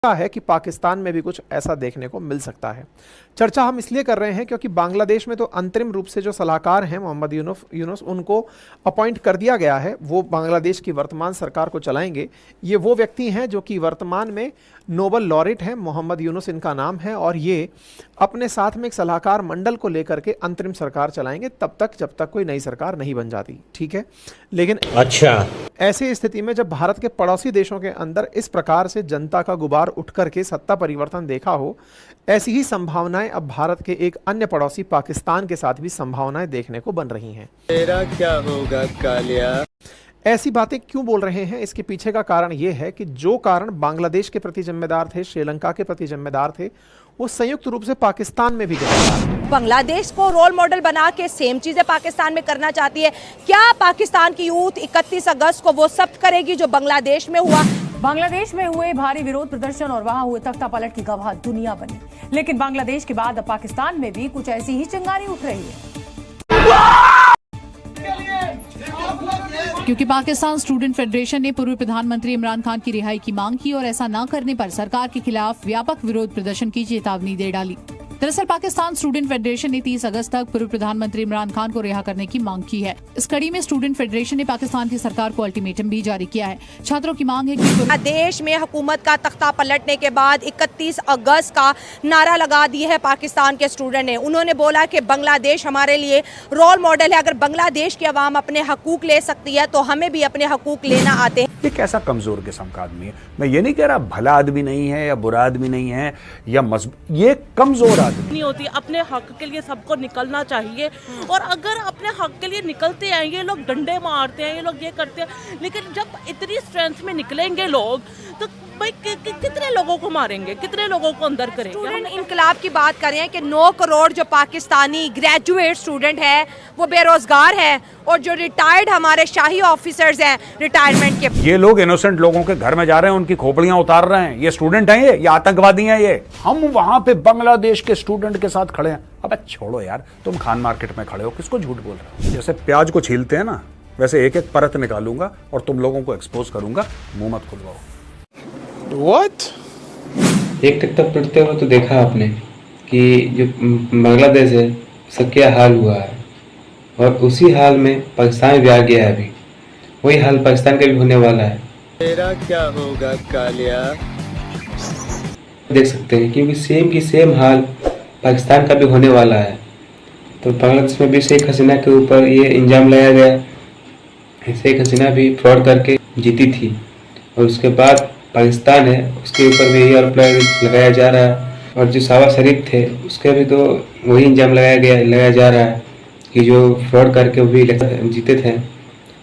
है कि पाकिस्तान में भी कुछ ऐसा देखने को मिल सकता है। चर्चा हम इसलिए कर रहे हैं क्योंकि बांग्लादेश में तो अंतरिम रूप से जो सलाहकार हैं मोहम्मद यूनुस उनको अपॉइंट कर दिया गया है, वो बांग्लादेश की वर्तमान सरकार को चलाएंगे। ये वो व्यक्ति हैं जो कि वर्तमान में नोबल लॉरेट हैं, मोहम्मद यूनुस इनका नाम है, और ये अपने साथ में एक सलाहकार मंडल को लेकर के अंतरिम सरकार चलाएंगे तब तक जब तक कोई नई सरकार नहीं बन जाती। ठीक है, लेकिन अच्छा, ऐसी स्थिति में जब भारत के पड़ोसी देशों के अंदर इस प्रकार से जनता का गुबार उठ करके सत्ता परिवर्तन देखा हो, ऐसी ही संभावनाएं अब भारत के एक अन्य पड़ोसी पाकिस्तान के साथ भी संभावनाएं देखने को बन रही हैं। तेरा क्या होगा कालिया? ऐसी बातें क्यों बोल रहे हैं? इसके पीछे का कारण यह है कि जो कारण बांग्लादेश के प्रति जिम्मेदार थे, श्रीलंका के प्रति जिम्मेदार थे, वो संयुक्त रूप से पाकिस्तान में भी जिम्मेदार है। बांग्लादेश को रोल मॉडल बना के सेम चीजें पाकिस्तान में करना चाहती है। क्या पाकिस्तान की यूथ 31 अगस्त को वो सब करेगी जो बांग्लादेश में हुआ? बांग्लादेश में हुए भारी विरोध प्रदर्शन और वहां हुए तख्ता पलट की गवाह दुनिया बनी, लेकिन बांग्लादेश के बाद अब पाकिस्तान में भी कुछ ऐसी ही चिंगारी उठ रही है, क्योंकि पाकिस्तान स्टूडेंट फेडरेशन ने पूर्व प्रधानमंत्री इमरान खान की रिहाई की मांग की और ऐसा न करने पर सरकार के खिलाफ व्यापक विरोध प्रदर्शन की चेतावनी दे डाली। दरअसल पाकिस्तान स्टूडेंट फेडरेशन ने 30 अगस्त तक पूर्व प्रधानमंत्री इमरान खान को रिहा करने की मांग की है। इस कड़ी में स्टूडेंट फेडरेशन ने पाकिस्तान की सरकार को अल्टीमेटम भी जारी किया है। छात्रों की मांग है कि देश में हुकूमत का तख्ता पलटने के बाद 31 अगस्त का नारा लगा दिया है पाकिस्तान के स्टूडेंट ने। उन्होंने बोला कि बांग्लादेश हमारे लिए रोल मॉडल है। अगर बांग्लादेश की आवाम अपने हकूक ले सकती है तो हमें भी अपने हकूक लेना आते हैं। ये कैसा कमजोर किस्म का आदमी है? मैं ये नहीं कह रहा भला आदमी नहीं है या बुरा आदमी नहीं है या ये कमजोर नहीं होती। अपने हक के लिए सबको निकलना चाहिए, और अगर अपने हक के लिए निकलते हैं, ये लोग डंडे मारते हैं, ये लोग ये करते हैं, लेकिन जब इतनी स्ट्रेंथ में निकलेंगे लोग तो भाई कितने लोगों को मारेंगे, कितने लोगों को अंदर करेंगे? स्टूडेंट इनकलाब की बात करें कि 9 करोड़ जो पाकिस्तानी ग्रेजुएट स्टूडेंट है वो बेरोजगार है, और जो रिटायर्ड हमारे शाही ऑफिसर्स हैं रिटायरमेंट के, ये लोग इनोसेंट लोगों के घर में जा रहे हैं, उनकी खोपड़ियां उतार रहे हैं। ये स्टूडेंट हैं, ये आतंकवादी हैं। ये हम वहां पे बांग्लादेश के स्टूडेंट के साथ खड़े हैं। अब छोड़ो यार, तुम खान मार्केट में खड़े हो, किसको झूठ बोल रहे हो? जैसे प्याज को छीलते हैं ना, वैसे एक एक परत निकालूंगा और तुम लोगों को एक्सपोज करूंगा। मुंह मत खुलवाओ। What? एक तख्ता पलटते हुए तो देखा आपने कि जो बांग्लादेश है उसका क्या हाल हुआ है, और उसी हाल में पाकिस्तान भी आ गया है। अभी वही हाल पाकिस्तान का भी होने वाला है। तेरा क्या होगा कालिया? देख सकते हैं क्योंकि सेम की सेम हाल पाकिस्तान का भी होने वाला है। तो बांग्लादेश में भी शेख हसीना के ऊपर ये इल्जाम लगाया गया। शेख हसीना भी फ्रॉड करके जीती थी, और उसके बाद पाकिस्तान है उसके ऊपर भी यही आरोप लगाया जा रहा है। और जो शहबाज शरीफ थे उसके भी तो वही इल्जाम लगाया जा रहा है कि जो फ्रॉड करके वो भी जीते थे,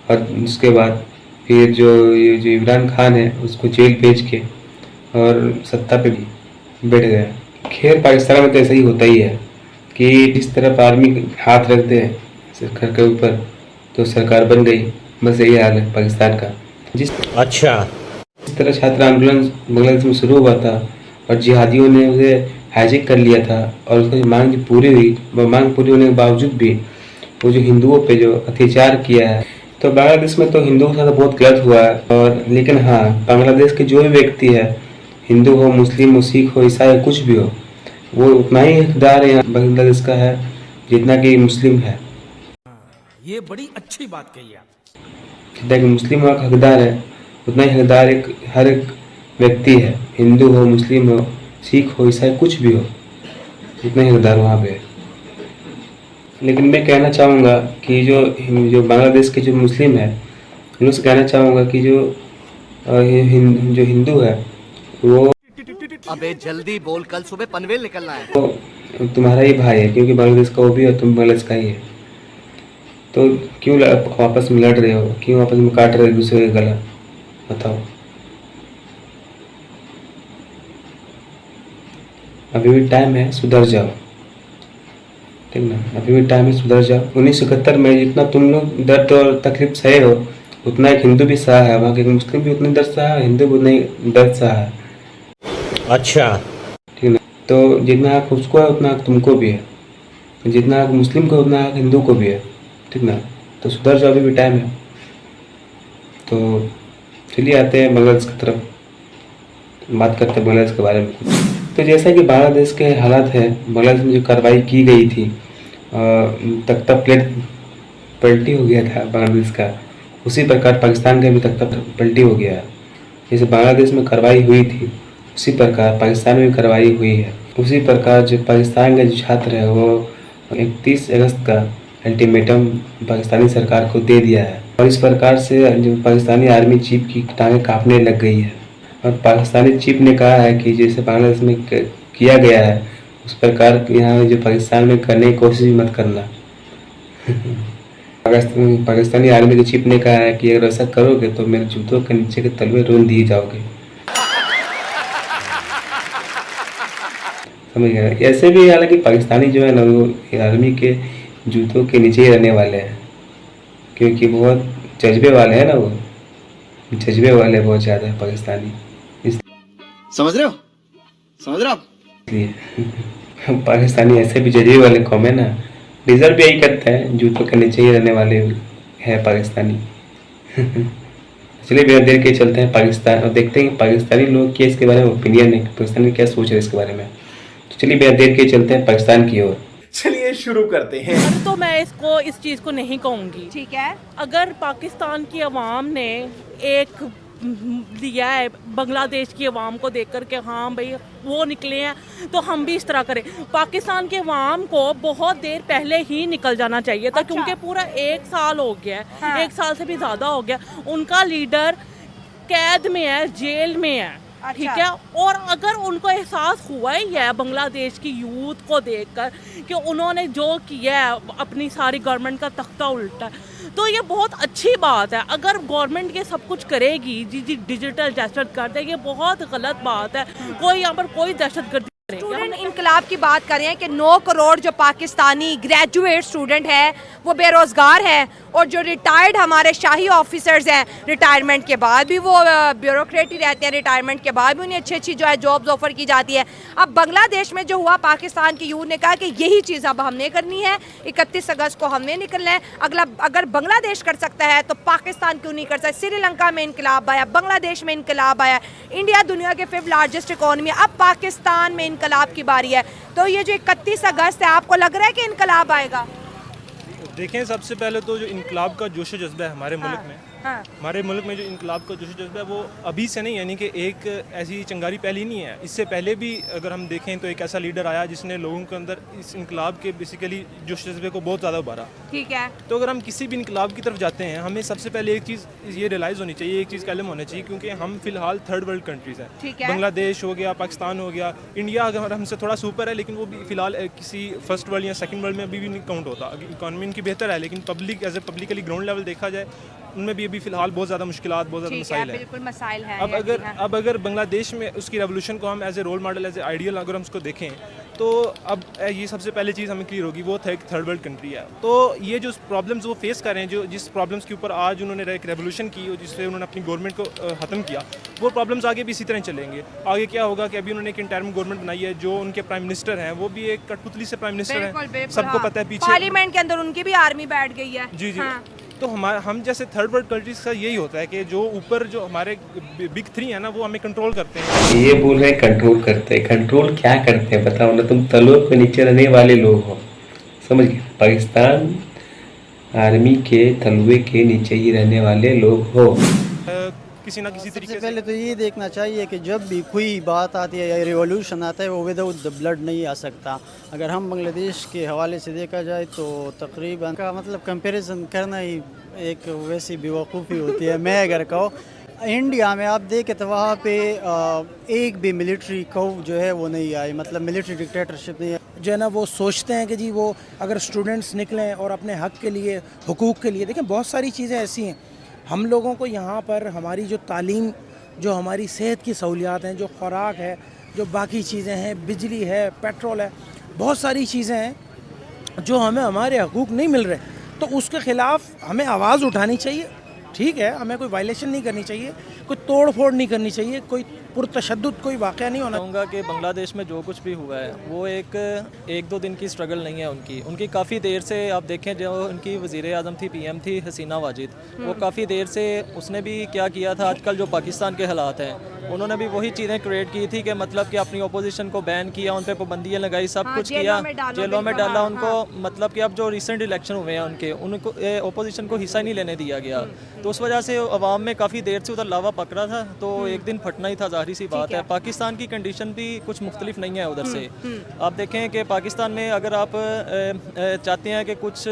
और उसके बाद फिर जो इमरान खान है उसको जेल भेज के और सत्ता पे भी बैठ गया। खैर पाकिस्तान में तो ऐसा ही होता ही है कि जिस तरफ आर्मी हाथ रख दे सरकार के ऊपर तो सरकार बन गई। बस यही हाल है पाकिस्तान का। जिस तरह छात्र आंदोलन बांग्लादेश में शुरू हुआ था और जिहादियों ने उसे हाईजैक कर लिया था, और उसकी मांग पूरी हुई, मांग पूरी होने के बावजूद भी वो जो हिंदुओं पे जो अत्याचार किया है, तो बांग्लादेश में तो हिंदुओं के साथ बहुत गलत हुआ है। और लेकिन हाँ, बांग्लादेश के जो भी व्यक्ति है, हिंदू हो, मुस्लिम हो, सिख हो, ईसाई हो, कुछ भी हो, वो उतना ही हकदार है बांग्लादेश का है जितना कि मुस्लिम है। ये बड़ी अच्छी बात कही आप। जितना कि मुस्लिम का हकदार है उतना ही हकदार हर एक व्यक्ति है, हिंदू हो, मुस्लिम हो, सिख हो, ईसाई कुछ भी हो, इतना ही हकदार वहाँ पे है। लेकिन मैं कहना चाहूँगा कि जो बांग्लादेश के जो मुस्लिम है उनसे कहना चाहूँगा कि जो हिंदू है वो अबे जल्दी बोल, कल सुबह पनवेल निकलना है। तो तुम्हारा ही भाई है, क्योंकि बांग्लादेश का वो भी और तुम बांग्लादेश का ही है। तो क्यों आपस में लड़ रहे हो, क्यों आपस में काट रहे हो दूसरे का गला? बताओ। अभी भी टाइम है, सुधर जाओ, ठीक ना? अभी भी टाइम है, सुधर जाओ। 1971 में जितना तुम लोग दर्द और तकलीफ सहे हो उतना एक हिंदू भी सहा है, वहाँ के मुस्लिम भी उतने दर्द सहा है, हिंदू भी उतने दर्द सहा है। अच्छा, ठीक ना? तो जितना हक उसको है उतना हक तुमको भी है, जितना हक मुस्लिम को उतना हक हिंदू को भी है, ठीक ना? तो सुधर जाओ, अभी भी टाइम है। तो चलिए आते हैं बांग्लादेश की तरफ। बात करते हैं बांग्लादेश के बारे में कुछ। तो जैसा कि बांग्लादेश के हालात है, बांग्लादेश में जो कार्रवाई की गई थी, तख्ता प्लेट पलटी हो गया था बांग्लादेश का, उसी प्रकार पाकिस्तान का भी तख्ता पलटी हो गया। जैसे बांग्लादेश में कार्रवाई हुई थी उसी प्रकार पाकिस्तान में भी कार्रवाई हुई है। उसी प्रकार जो पाकिस्तान के जो छात्र है वो 31 अगस्त का अल्टीमेटम पाकिस्तानी सरकार को दे दिया है और इस प्रकार से जो पाकिस्तानी आर्मी चीफ की टांगें कांपने लग गई है और पाकिस्तानी चीफ ने कहा है कि जैसे बांग्लादेश में किया गया है उस प्रकार यहाँ जो पाकिस्तान में करने की कोशिश भी मत करना। पाकिस्तानी आर्मी के चीफ ने कहा है कि अगर ऐसा करोगे तो मेरे जूतों के नीचे के तलवे रोन दिए जाओगे। समझ गए? ऐसे भी हालांकि पाकिस्तानी जो है ना वो आर्मी के जूतों के नीचे ही रहने वाले हैं क्योंकि बहुत जज्बे वाले हैं ना, वो जज्बे वाले बहुत ज़्यादा है पाकिस्तानी। समझ रहे हो आप? इसलिए पाकिस्तानी ऐसे भी जज्बे वाले कौम है ना, डिजर्व भी यही करते हैं, जूतों के नीचे ही रहने वाले हैं पाकिस्तानी। चलिए बिना देर के चलते हैं पाकिस्तान और देखते हैं पाकिस्तानी लोग क्या इसके बारे में ओपिनियन है, पाकिस्तान में क्या सोच रहे हैं इसके बारे में। तो चलिए बिना देर के चलते हैं पाकिस्तान की ओर। चलिए शुरू करते हैं। तो मैं इस चीज़ को नहीं कहूँगी। ठीक है, अगर पाकिस्तान की आवाम ने एक लिया है बांग्लादेश की आवाम को देखकर के हाँ भाई वो निकले हैं तो हम भी इस तरह करें। पाकिस्तान के आवाम को बहुत देर पहले ही निकल जाना चाहिए था। क्योंकि पूरा 1 साल हो गया है, हाँ। 1 साल से भी ज़्यादा हो गया, उनका लीडर कैद में है, जेल में है। ठीक है, और अगर उनको एहसास हुआ ही है बांग्लादेश की यूथ को देखकर कि उन्होंने जो किया है अपनी सारी गवर्नमेंट का तख्ता उल्टा, तो ये बहुत अच्छी बात है। अगर गवर्नमेंट ये सब कुछ करेगी, जी डिजिटल दहशत गर्द है, ये बहुत गलत बात है। कोई यहाँ पर कोई दहशतगर्दी स्टूडेंट इनकलाब की बात कर रहे हैं कि 9 करोड़ जो पाकिस्तानी ग्रेजुएट स्टूडेंट है वो बेरोजगार है और जो रिटायर्ड हमारे शाही ऑफिसर्स हैं रिटायरमेंट के बाद भी वो ब्यूरोक्रेट ही रहते हैं, रिटायरमेंट के बाद भी उन्हें अच्छी जो है जॉब्स ऑफर की जाती है। अब बांग्लादेश में जो हुआ, पाकिस्तान की यूथ ने कहा कि यही चीज़ अब हमने करनी है, 31 अगस्त को हमने निकलना है। अगर बांग्लादेश कर सकता है तो पाकिस्तान क्यों नहीं कर सकता? श्रीलंका में इनकलाब आया, बांग्लादेश में इनकलाब आया, इंडिया दुनिया के 5th लार्जेस्ट इकॉनमी, अब पाकिस्तान में इनकलाब की बारी है। तो ये जो 31 अगस्त है, आपको लग रहा है कि इनकलाब आएगा? देखें, सबसे पहले तो जो इनकलाब का जोश व जज्बा है हमारे मुल्क में, हाँ। हमारे मुल्क में जो इनकलाब का जोश जज्बा है वो अभी से नहीं, यानी कि एक ऐसी चिंगारी पहली नहीं है। इससे पहले भी अगर हम देखें तो एक ऐसा लीडर आया जिसने लोगों के अंदर इस इनकलाब के बेसिकली जोश जज्बे को बहुत ज़्यादा उभारा। ठीक है, तो अगर हम किसी भी इनकलाब की तरफ जाते हैं, हमें सबसे पहले एक चीज़ ये रियलाइज़ होनी चाहिए, एक चीज़ का इल्म होना चाहिए, क्योंकि हम फिलहाल 3rd वर्ल्ड कंट्रीज़ हैं। ठीक है। बांग्लादेश हो गया, पाकिस्तान हो गया, इंडिया अगर हमसे थोड़ा सुपर है लेकिन वो भी फिलहाल किसी 1st वर्ल्ड या 2nd वर्ल्ड में अभी भी नहीं काउंट होता। इकॉनमी इनकी बेहतर है लेकिन पब्लिकली ग्राउंड लेवल देखा जाए उनमें भी अभी फिलहाल बहुत ज़्यादा मुश्किलात, बहुत ज़्यादा मसाइल है। बिल्कुल मसाइल है। अब अगर बांग्लादेश में उसकी रेवोल्यूशन को हम as a role model, as a ideal अगर हम उसको देखें तो अब ये सबसे पहले चीज़ हमें क्लियर होगी, वो 3rd वर्ल्ड कंट्री है। तो ये जो प्रॉब्लम्स वो फेस कर रहे हैं, जो जिस प्रॉब्लम्स के ऊपर आज उन्होंने एक रेवोल्यूशन की और जिससे उन्होंने अपनी गवर्नमेंट को ख़त्म किया, वो प्रॉब्लम्स आगे भी इसी तरह चलेंगे। आगे क्या होगा कि अभी उन्होंने एक इंटरिम गवर्नमेंट बनाई है, जो उनके प्राइम मिनिस्टर हैं वो भी एक कठपुतली से प्राइम मिनिस्टर हैं, सबको पता है। पीछे पार्लियामेंट के अंदर उनकी भी आर्मी बैठ गई है। जी। तो हम जैसे 3rd वर्ल्ड कंट्रीज का यही होता है कि जो ऊपर जो हमारे बिग 3 है ना वो हमें कंट्रोल करते हैं। ये बोल रहे हैं कंट्रोल करते हैं, कंट्रोल क्या करते हैं बताओ ना? तुम तलों के नीचे रहने वाले लोग हो, समझ गए? पाकिस्तान आर्मी के तलवे के नीचे ही रहने वाले लोग हो। किसी ना किसी तरीके से पहले तो ये देखना चाहिए कि जब भी कोई बात आती है या रिवॉल्यूशन आता है वो विदाउट द ब्लड नहीं आ सकता। अगर हम बांग्लादेश के हवाले से देखा जाए तो तकरीबन का मतलब कंपैरिजन करना ही एक वैसी बेवकूफ़ी होती है। मैं अगर कहूँ इंडिया में आप देखें तो वहाँ पे एक भी मिलिट्री को जो है वो नहीं आई, मतलब मिलिट्री डिक्टेटरशिप नहीं है। जो है ना वो सोचते हैं कि जी वो अगर स्टूडेंट्स निकलें और अपने हक़ के लिए, हुकूक़ के लिए, देखें बहुत सारी चीज़ें ऐसी हैं हम लोगों को यहाँ पर, हमारी जो तालीम, जो हमारी सेहत की सहूलियात हैं, जो खुराक है, जो बाकी चीज़ें हैं, बिजली है, पेट्रोल है, बहुत सारी चीज़ें हैं जो हमें हमारे हकूक़ नहीं मिल रहे। तो उसके ख़िलाफ़ हमें आवाज़ उठानी चाहिए। ठीक है, हमें कोई वायलेशन नहीं करनी चाहिए, कोई तोड़ फोड़ नहीं करनी चाहिए, कोई पुरतशद्दुद कोई वाक़या नहीं होना। कहूँगा कि बांग्लादेश में जो कुछ भी हुआ है वो एक दो दिन की स्ट्रगल नहीं है उनकी काफ़ी देर से आप देखें जो उनकी वज़ीर आज़म थी PM थी हसीना वाजिद, वो काफ़ी देर से उसने भी क्या किया था। आजकल जो पाकिस्तान के हालात हैं उन्होंने भी वही चीज़ें क्रिएट की थी कि मतलब कि अपनी अपोजिशन को बैन किया, उन पर पाबंदियाँ लगाई, सब कुछ किया, जेलों में डाला उनको। मतलब कि अब जो रिसेंट इलेक्शन हुए हैं उनको अपोजिशन को हिस्सा नहीं लेने दिया गया, तो उस वजह से अवाम में काफ़ी देर से उधर लावा पक रहा था, तो एक दिन फटना ही था, ज़ाहिर सी बात है। पाकिस्तान की कंडीशन भी कुछ मुख्तलिफ नहीं है उधर से। आप देखें कि पाकिस्तान में अगर आप चाहते हैं कि कुछ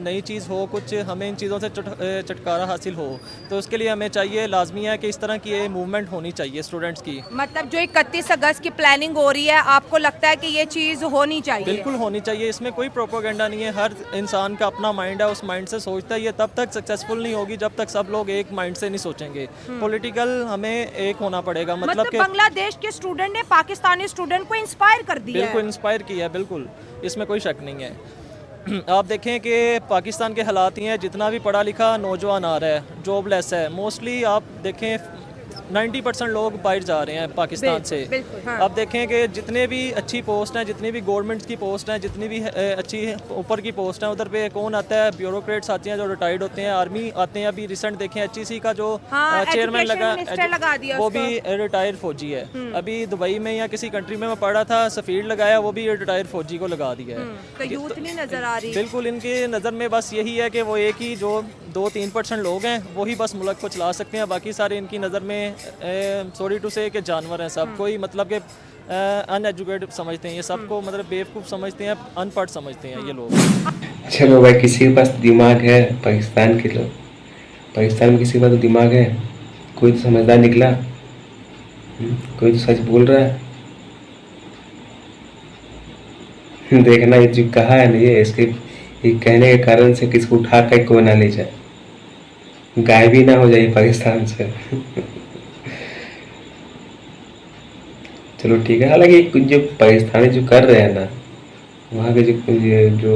नई चीज़ हो, कुछ हमें इन चीज़ों से छुटकारा हासिल हो, तो उसके लिए हमें चाहिए, लाजमी है कि इस तरह की मूवमेंट होनी चाहिए स्टूडेंट्स की। मतलब जो 31 अगस्त की प्लानिंग हो रही है, आपको लगता है कि ये चीज़ होनी चाहिए? बिल्कुल होनी चाहिए, इसमें कोई प्रोपोगेंडा नहीं है। हर इंसान का अपना माइंड है, उस माइंड से सोचता है। ये तब तक सक्सेसफुल नहीं होगी जब तक सब लोग एक माइंड से नहीं सोचेंगे। पॉलिटिकल हमें एक होना पड़ेगा। मतलब कि बांग्लादेश के स्टूडेंट ने पाकिस्तानी स्टूडेंट को इंस्पायर कर दिया है। बिल्कुल इंस्पायर किया है, बिल्कुल, इसमें कोई शक नहीं है। आप देखें कि पाकिस्तान के हालात ही हैं, जितना भी पढ़ा लिखा नौजवान आ रहा है जॉबलेस है। मोस्टली आप देखें 90% लोग बाहर जा रहे हैं पाकिस्तान से। हाँ। अब देखें कि जितने भी अच्छी पोस्ट हैं, जितनी भी गवर्नमेंट की पोस्ट हैं, जितनी भी अच्छी ऊपर की पोस्ट हैं, उधर पे कौन आता है? ब्यूरोक्रेट्स आते हैं जो रिटायर्ड होते हैं, आर्मी आते हैं। अभी रिसेंट देखें HEC का जो चेयरमैन लगा दिया, वो भी रिटायर्ड फौजी है। अभी दुबई में या किसी कंट्री में मैं पढ़ा था, सफ़ीर लगाया, वो भी रिटायर्ड फौजी को लगा दिया है। तो यूथ नहीं नजर आ रही। बिल्कुल, इनके नज़र में बस यही है कि वो एक ही जो 2-3% लोग हैं वही बस मुल्क को चला सकते हैं। बाकी सारे इनकी नज़र में सॉरी टू से कि जानवर हैं सब। कोई मतलब कि अनएजुकेटेड समझते हैं ये सबको, मतलब बेवकूफ़ समझते हैं, अनपढ़ समझते हैं ये लोग। चलो भाई, किसी के पास दिमाग है, पाकिस्तान के लोग, पाकिस्तान में किसी के पास दिमाग है, कोई तो समझदार निकला, कोई तो सच बोल रहा है। देखना ये जो कहा है ना, ये इसके कहने के कारण से किसको उठा कर कोई ना ले जाए, गायब ही ना हो जाए पाकिस्तान से। चलो ठीक है। हालांकि जो पाकिस्तानी जो कर रहे हैं ना, वहाँ के जो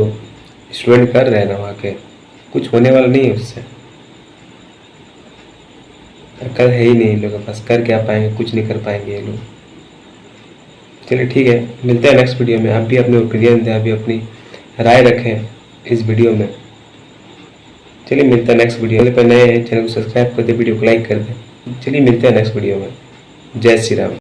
स्टूडेंट कर रहे हैं ना, वहाँ के कुछ होने वाला नहीं है उससे। अक्ल है ही नहीं इन लोगों के पास, कर क्या पाएंगे? कुछ नहीं कर पाएंगे ये लोग। चलिए ठीक है, मिलते हैं नेक्स्ट वीडियो में। आप भी अपने ओपिनियन दें, आप भी अपनी राय रखें इस वीडियो में। चलिए मिलते हैं नेक्स्ट वीडियो में। पर नए हैं चैनल को सब्सक्राइब कर दें, वीडियो को लाइक कर दें। चलिए मिलते हैं नेक्स्ट वीडियो में। जय श्री राम।